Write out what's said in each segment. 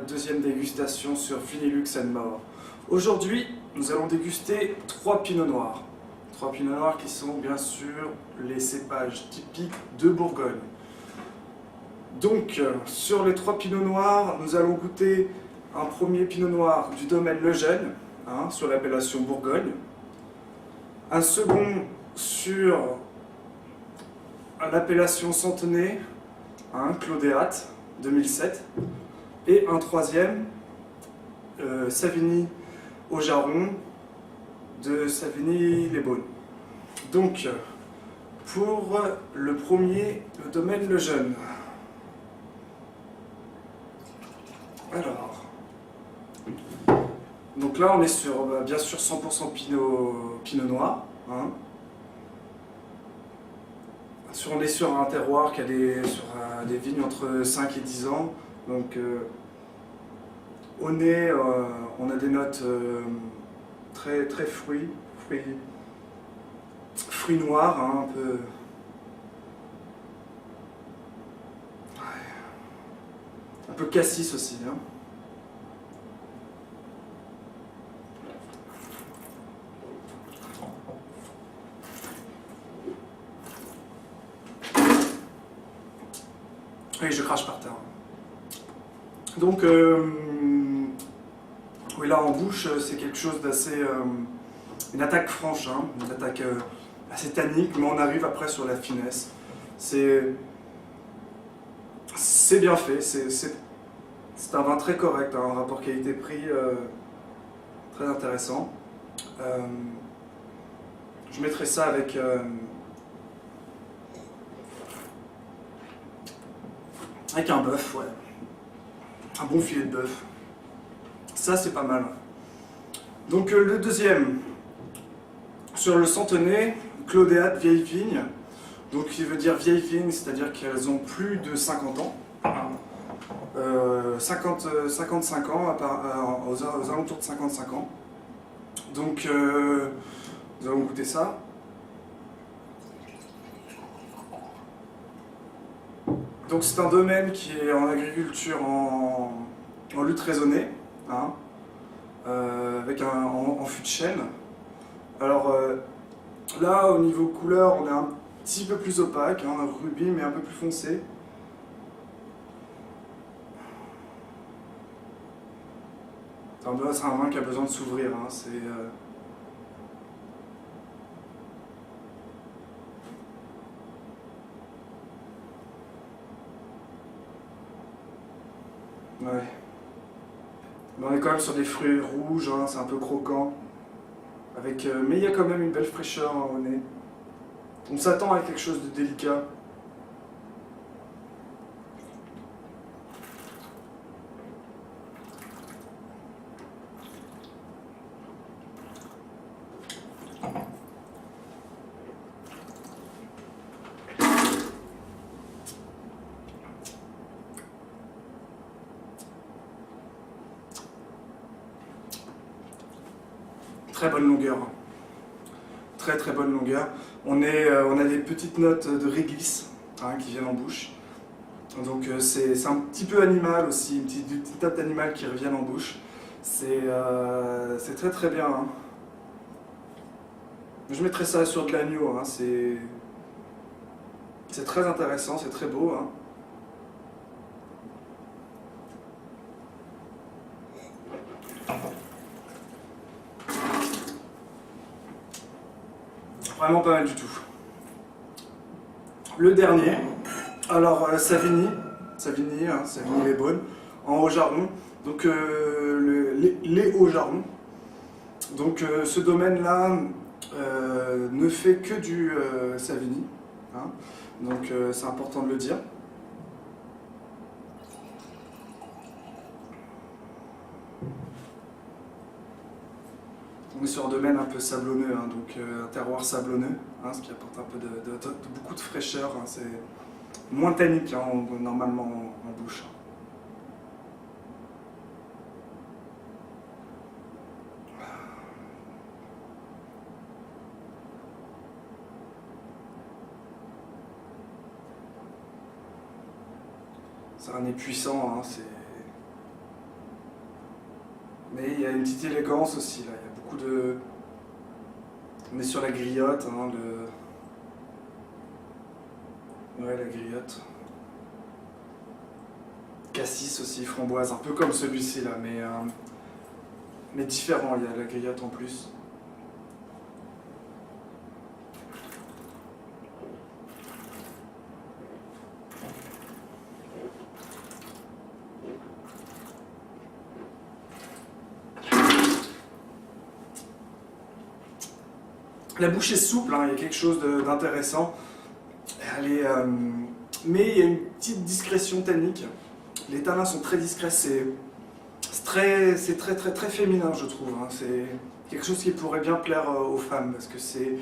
Deuxième dégustation sur Vinilux & More. Aujourd'hui, nous allons déguster 3 pinots noirs. 3 pinots noirs qui sont bien sûr les cépages typiques de Bourgogne. Donc, sur les 3 pinots noirs, nous allons goûter un premier pinot noir du domaine Lejeune, sur l'appellation Bourgogne. Un second sur l'appellation Centenay, Clodéat, 2007. Et un troisième, Savigny au Jarron, de Savigny-les-Beaunes. Donc, pour le premier, le domaine Lejeune. Alors, donc là on est sur, bien sûr, 100% pinot noir. On est sur un terroir qui a sur des vignes entre 5 et 10 ans. Donc, au nez, on a des notes très fruits noirs, un peu. Un peu cassis aussi. Oui, je crache par terre. Donc, oui, là en bouche, c'est quelque chose d'assez. Une attaque franche, une attaque assez tannique, mais on arrive après sur la finesse. C'est bien fait, c'est un vin très correct, un rapport qualité-prix très intéressant. Je mettrai ça avec. Avec un bœuf, ouais. Un bon filet de bœuf. Ça, c'est pas mal. Donc, le deuxième, sur le Centenay, Clodéat vieille vigne. Donc, qui veut dire vieille vigne, c'est-à-dire qu'elles ont plus de 50 ans. 55 ans, aux alentours de 55 ans. Donc, nous allons goûter ça. Donc c'est un domaine qui est en agriculture en lutte raisonnée, avec en fût de chêne. Alors là, au niveau couleur, on est un petit peu plus opaque, un rubis, mais un peu plus foncé. C'est un vin qui a besoin de s'ouvrir. Ouais. Mais on est quand même sur des fruits rouges, c'est un peu croquant. Mais il y a quand même une belle fraîcheur au nez. On s'attend à quelque chose de délicat. Très bonne longueur. Très bonne longueur. On a des petites notes de réglisse qui viennent en bouche. Donc c'est un petit peu animal aussi, une petite note animale qui reviennent en bouche. C'est très bien. Je mettrai ça sur de l'agneau. C'est très intéressant, c'est très beau. Vraiment pas mal du tout. Le dernier, alors Savigny-les-Beaunes, en Haut-Jarron, donc les Hauts-Jarrons. Donc ce domaine-là ne fait que du Savigny, donc c'est important de le dire. On est sur un domaine un peu sablonneux, donc un terroir sablonneux, ce qui apporte un peu beaucoup de fraîcheur. C'est moins tannique normalement en bouche. C'est un nez puissant, Mais il y a une petite élégance aussi là, il y a beaucoup de... On est sur la griotte, hein, ouais, la griotte. Cassis aussi, framboise, un peu comme celui-ci là, mais différent, il y a la griotte en plus. La bouche est souple, hein, il y a quelque chose d'intéressant. Mais il y a une petite discrétion tannique. Les tanins sont très discrets, c'est très féminin, je trouve. Hein. C'est quelque chose qui pourrait bien plaire aux femmes parce que c'est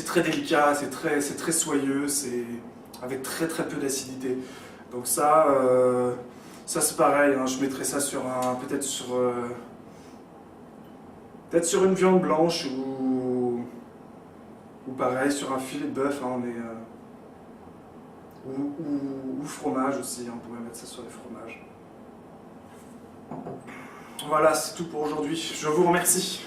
très délicat, c'est très soyeux, c'est avec très peu d'acidité. Donc ça c'est pareil. Hein, je mettrais ça sur peut-être sur une viande blanche ou pareil sur un filet de bœuf, hein, ou fromage aussi, on pourrait mettre ça sur les fromages. Voilà, c'est tout pour aujourd'hui. Je vous remercie.